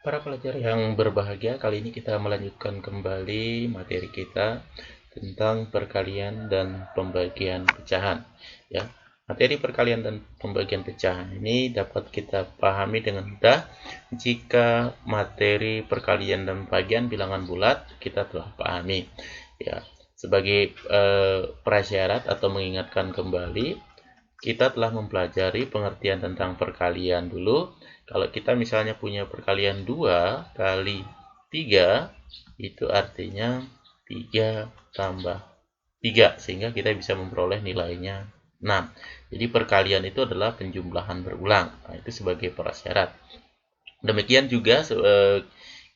Para pelajar yang berbahagia, kali ini kita melanjutkan kembali materi kita tentang perkalian dan pembagian pecahan. Ya, materi perkalian dan pembagian pecahan ini dapat kita pahami dengan mudah jika materi perkalian dan pembagian bilangan bulat kita telah pahami. Ya, sebagai prasyarat atau mengingatkan kembali, kita telah mempelajari pengertian tentang perkalian dulu. Kalau kita misalnya punya perkalian 2 kali 3, itu artinya 3 tambah 3, sehingga kita bisa memperoleh nilainya 6. Jadi perkalian itu adalah penjumlahan berulang. Nah, itu sebagai prasyarat. Demikian juga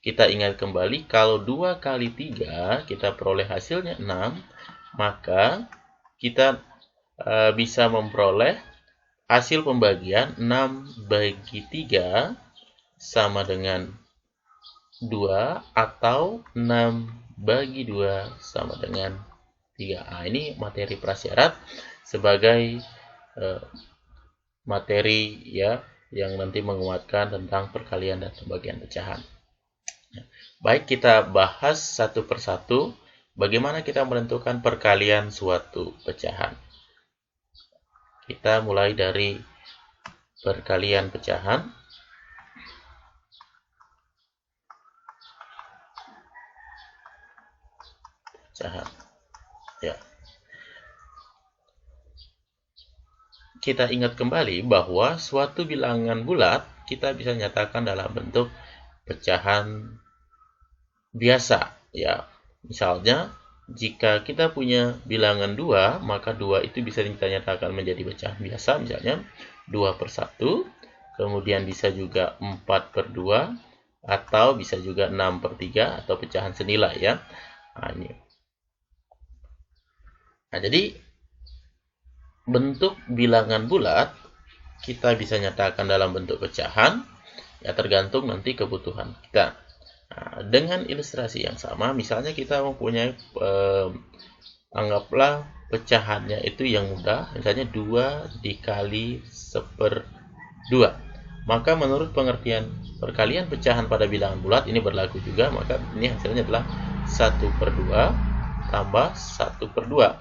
kita ingat kembali, kalau 2 kali 3 kita peroleh hasilnya 6, maka kita bisa memperoleh hasil pembagian 6 bagi 3 sama dengan 2 atau 6 bagi 2 sama dengan 3. Nah, ini materi prasyarat sebagai materi ya yang nanti menguatkan tentang perkalian dan pembagian pecahan. Baik, kita bahas satu persatu bagaimana kita menentukan perkalian suatu pecahan. Kita mulai dari perkalian pecahan. Ya. Kita ingat kembali bahwa suatu bilangan bulat kita bisa nyatakan dalam bentuk pecahan biasa. Ya, misalnya jika kita punya bilangan 2, maka 2 itu bisa kita nyatakan menjadi pecahan biasa, misalnya 2/1, kemudian bisa juga 4/2, atau bisa juga 6/3, atau pecahan senilai ya. Nah, jadi bentuk bilangan bulat kita bisa nyatakan dalam bentuk pecahan, ya tergantung nanti kebutuhan kita. Nah, dengan ilustrasi yang sama, misalnya kita mempunyai anggaplah pecahannya itu yang mudah, misalnya 2 dikali 1/2. Maka menurut pengertian perkalian pecahan pada bilangan bulat ini berlaku juga, maka ini hasilnya adalah 1/2 tambah 1/2.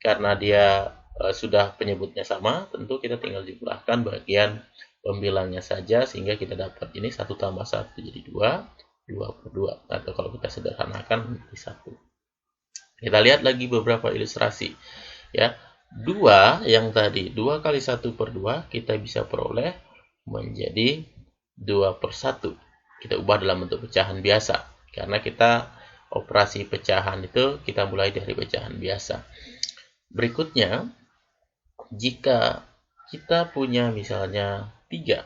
Karena dia sudah penyebutnya sama, tentu kita tinggal jumlahkan bagian pembilangnya saja, sehingga kita dapat ini 1 tambah 1 jadi 2, 2/2, atau kalau kita sederhanakan menjadi 1. Kita lihat lagi beberapa ilustrasi ya. 2 yang tadi 2 kali 1/2 kita bisa peroleh menjadi 2/1. Kita ubah dalam bentuk pecahan biasa, karena kita operasi pecahan itu kita mulai dari pecahan biasa. Berikutnya, jika kita punya misalnya 3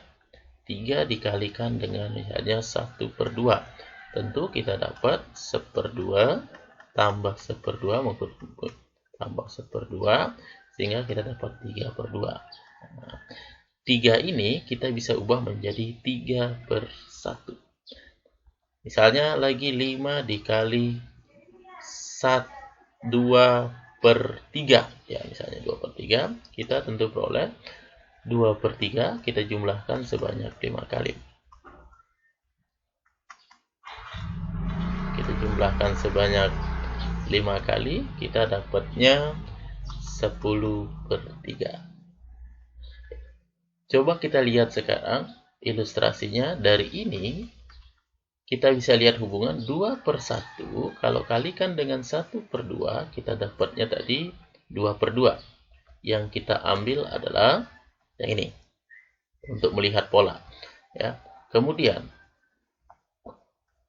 dikalikan dengan misalnya 1/2, tentu kita dapat 1/2 tambah 1/2 tambah 1/2, sehingga kita dapat 3/2. Nah, 3 ini kita bisa ubah menjadi 3/1. Misalnya lagi 5 dikali 2/3, ya misalnya 2/3, kita tentu peroleh 2/3, kita jumlahkan sebanyak 5 kali. Kita jumlahkan sebanyak 5 kali, kita dapatnya 10/3. Coba kita lihat sekarang ilustrasinya. Dari ini kita bisa lihat hubungan 2/1, kalau kalikan dengan 1/2, kita dapatnya tadi 2/2. Yang kita ambil adalah yang ini untuk melihat pola ya. Kemudian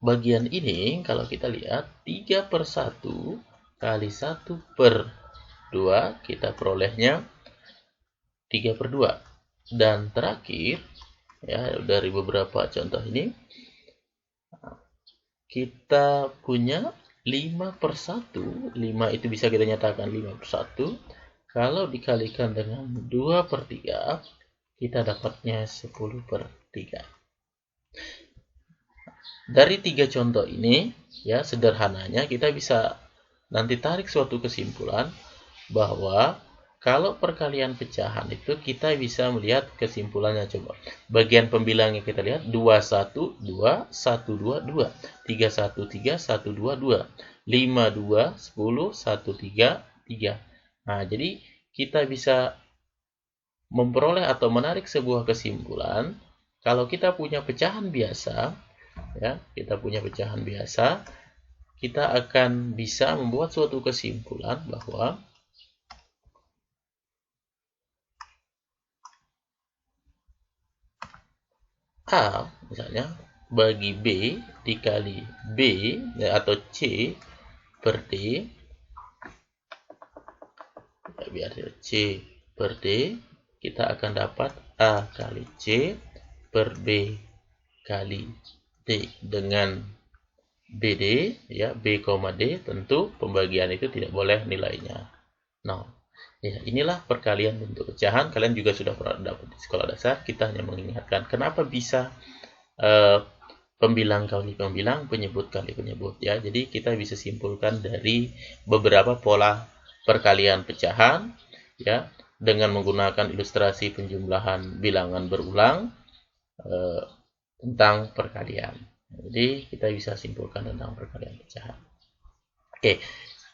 bagian ini kalau kita lihat 3/1 kali 1/2, kita perolehnya 3/2. Dan terakhir ya, dari beberapa contoh ini kita punya 5/1. 5 itu bisa kita nyatakan 5/1. Kalau dikalikan dengan 2/3, kita dapatnya 10/3. Dari 3 contoh ini, ya sederhananya kita bisa nanti tarik suatu kesimpulan bahwa Kalau perkalian pecahan itu kita bisa melihat kesimpulannya. Coba bagian pembilangnya kita lihat 21 2 1 2 2 3 1 3 1 2 2 5 2 10 1 3 3. Nah, jadi kita bisa memperoleh atau menarik sebuah kesimpulan kalau kita punya pecahan biasa, ya, kita punya pecahan biasa, kita akan bisa membuat suatu kesimpulan bahwa A misalnya bagi B dikali B, ya, atau C per D, ya, biar C per D, kita akan dapat A kali C per B kali D dengan BD, ya, B, D, tentu pembagian itu tidak boleh nilainya 0. Ya, inilah perkalian bentuk pecahan. Kalian juga sudah pernah dapat di sekolah dasar. Kita hanya mengingatkan kenapa bisa pembilang kali pembilang, penyebut kali penyebut, ya. Jadi kita bisa simpulkan dari beberapa pola perkalian pecahan, ya, dengan menggunakan ilustrasi penjumlahan bilangan berulang tentang perkalian. Jadi kita bisa simpulkan tentang perkalian pecahan. Oke.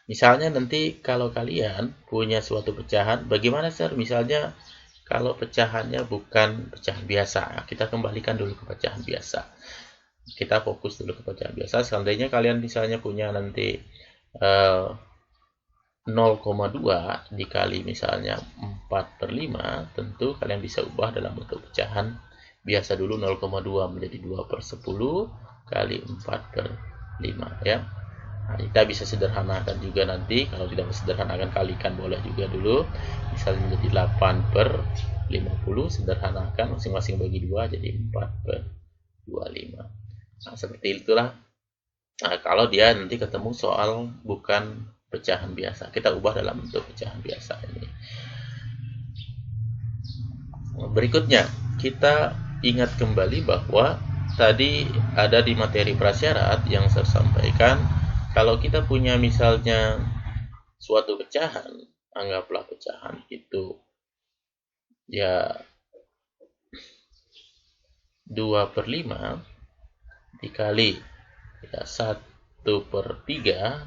Misalnya nanti kalau kalian punya suatu pecahan, bagaimana Sir? Misalnya kalau pecahannya bukan pecahan biasa, kita kembalikan dulu ke pecahan biasa. Kita fokus dulu ke pecahan biasa. Seandainya kalian misalnya punya nanti 0,2 dikali misalnya 4/5, tentu kalian bisa ubah dalam bentuk pecahan biasa dulu. 0,2 menjadi 2/10 kali 4/5, ya. Nah, kita bisa sederhanakan juga nanti. Kalau tidak sederhanakan, kalikan boleh juga dulu. Misalnya menjadi 8/50, sederhanakan masing-masing bagi 2 jadi 4/25. Nah, seperti itulah. Nah, kalau dia nanti ketemu soal bukan pecahan biasa, kita ubah dalam bentuk pecahan biasa ini. Berikutnya, kita ingat kembali bahwa tadi ada di materi prasyarat yang saya sampaikan. Kalau kita punya misalnya suatu pecahan, anggaplah pecahan itu ya 2/5 dikali ya 1/3,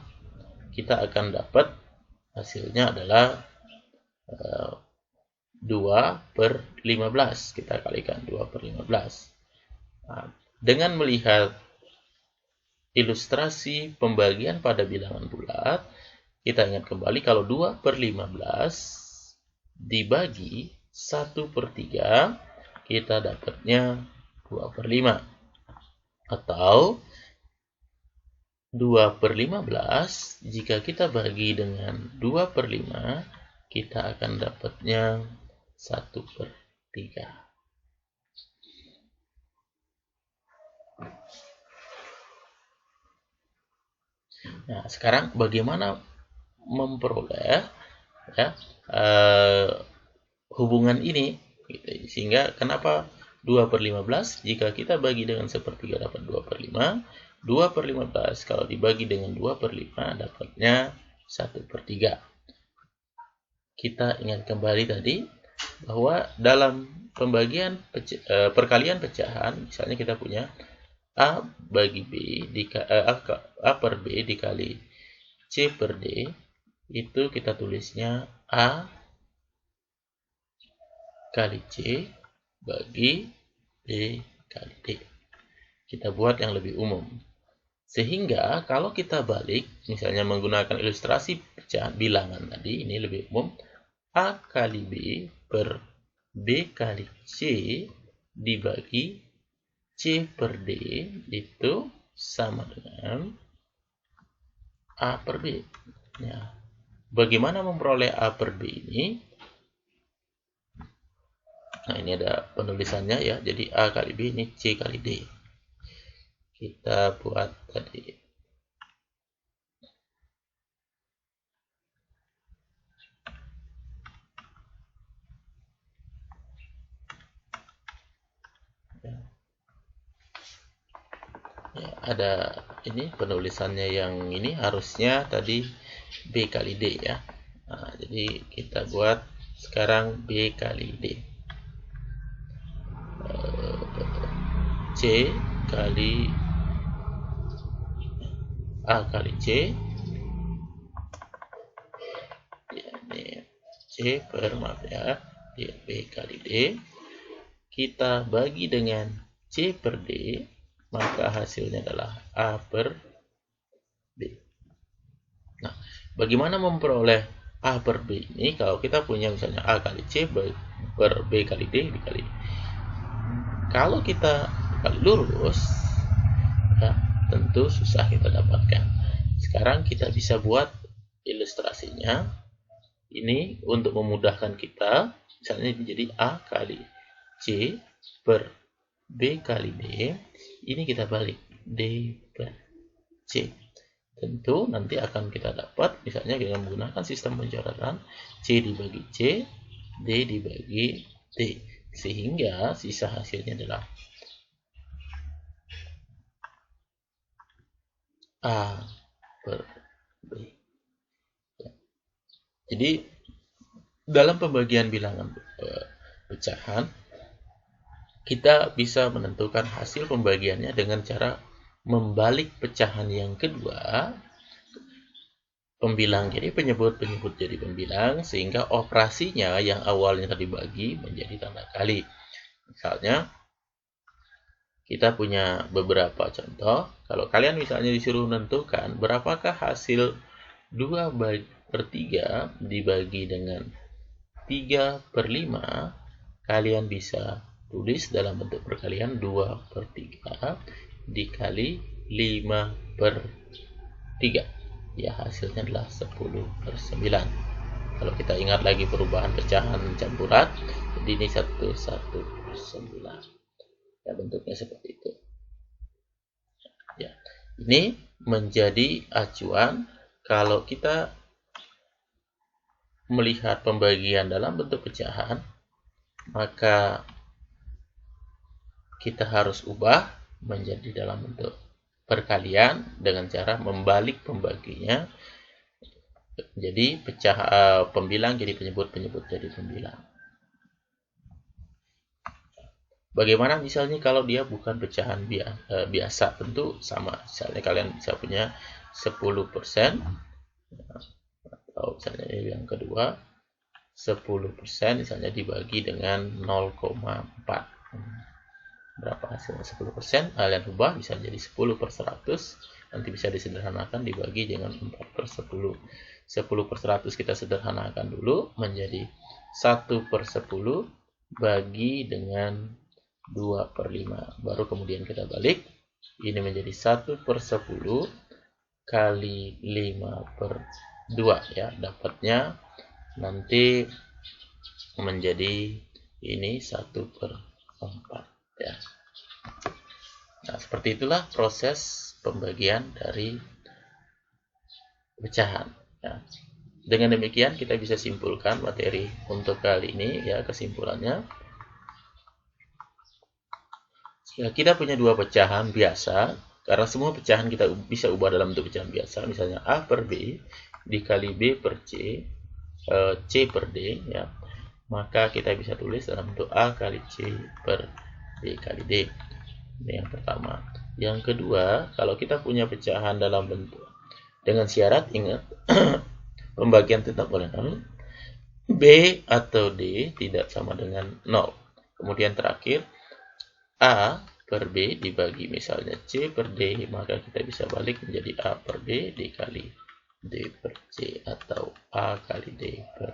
kita akan dapat hasilnya adalah 2/15. Kita kalikan 2/15. Nah, dengan melihat ilustrasi pembagian pada bilangan bulat, kita ingat kembali kalau 2/15 dibagi 1/3, kita dapatnya 2/5. Atau 2/15 jika kita bagi dengan 2/5, kita akan dapatnya 1/3. Nah, sekarang bagaimana memperoleh, ya, hubungan ini, gitu. Sehingga kenapa 2/15 jika kita bagi dengan 1/3 dapat 2/5, 2/15 kalau dibagi dengan 2/5 dapatnya 1/3. Kita ingat kembali tadi bahwa dalam pembagian perkalian pecahan, misalnya kita punya A bagi B A per B dikali C per D, itu kita tulisnya A kali C bagi B kali D. Kita buat yang lebih umum. Sehingga kalau kita balik, misalnya menggunakan ilustrasi pecahan bilangan tadi, ini lebih umum. A kali B per B kali C dibagi C per D itu sama dengan A per B. Ya. Bagaimana memperoleh A per B ini? Nah, ini ada penulisannya, ya. Jadi A kali B ini C kali D. Kita buat tadi. Ya, ada ini penulisannya yang ini harusnya tadi B kali D, ya. Nah, jadi kita buat Sekarang B kali D. C kali A kali C. Ya, ini C per, maaf ya, B kali D. Kita bagi dengan C per D, maka hasilnya adalah A per B. Nah, bagaimana memperoleh A per B ini? Kalau kita punya misalnya A kali C per B kali D dikali. Kalau kita kali lurus, ya, tentu susah kita dapatkan. Sekarang kita bisa buat ilustrasinya. Ini untuk memudahkan kita, misalnya menjadi A kali C per B kali D. Ini kita balik, D per C. Tentu nanti akan kita dapat, misalnya dengan menggunakan sistem pencoratan, C dibagi C, D dibagi D. Sehingga sisa hasilnya adalah A per B. Jadi dalam pembagian bilangan pecahan, kita bisa menentukan hasil pembagiannya dengan cara membalik pecahan yang kedua, pembilang jadi penyebut, penyebut jadi pembilang, sehingga operasinya yang awalnya tadi bagi menjadi tanda kali. Misalnya kita punya beberapa contoh. Kalau kalian misalnya disuruh menentukan berapakah hasil 2/3 dibagi dengan 3/5, kalian bisa tulis dalam bentuk perkalian 2/3 dikali 5/3. Ya, hasilnya adalah 10/9. Kalau kita ingat lagi perubahan pecahan campuran, jadi ini 1/9. Ya, bentuknya seperti itu. Ya, ini menjadi acuan kalau kita melihat pembagian dalam bentuk pecahan, maka kita harus ubah menjadi dalam bentuk perkalian dengan cara membalik pembaginya. Jadi pembilang jadi penyebut, penyebut jadi pembilang. Bagaimana misalnya kalau dia bukan pecahan biasa? Tentu sama. Misalnya kalian bisa punya 10%, atau misalnya yang kedua 10% misalnya dibagi dengan 0,4. Berapa hasilnya 10%? Kalian ubah bisa jadi 10/100. Nanti bisa disederhanakan dibagi dengan 4/10. 10/100 kita sederhanakan dulu menjadi 1/10 bagi dengan 2/5. Baru kemudian kita balik. Ini menjadi 1/10 kali 5/2, ya. Dapatnya nanti menjadi ini 1/4, ya. Nah, seperti itulah proses pembagian dari pecahan, ya. Dengan demikian kita bisa simpulkan materi untuk kali ini, ya. Kesimpulannya, ya, kita punya dua pecahan biasa, karena semua pecahan kita bisa ubah dalam bentuk pecahan biasa. Misalnya A per B dikali B per C, C per D, ya. Maka kita bisa tulis dalam bentuk A kali C per B kali D. Ini yang pertama. Yang kedua, kalau kita punya pecahan dalam bentuk dengan syarat, ingat pembagian tetap oleh 0, B atau D tidak sama dengan 0. Kemudian terakhir, A per B dibagi misalnya C per D, maka kita bisa balik menjadi A per D dikali D per C, atau A kali D per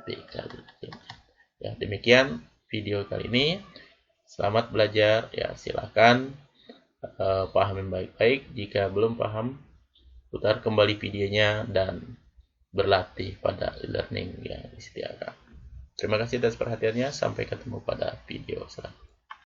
B kali C. Ya, demikian video kali ini. Selamat belajar, ya. Silakan pahamin baik-baik. Jika belum paham, putar kembali videonya dan berlatih pada e-learning yang disediakan. Terima kasih atas perhatiannya. Sampai ketemu pada video selanjutnya.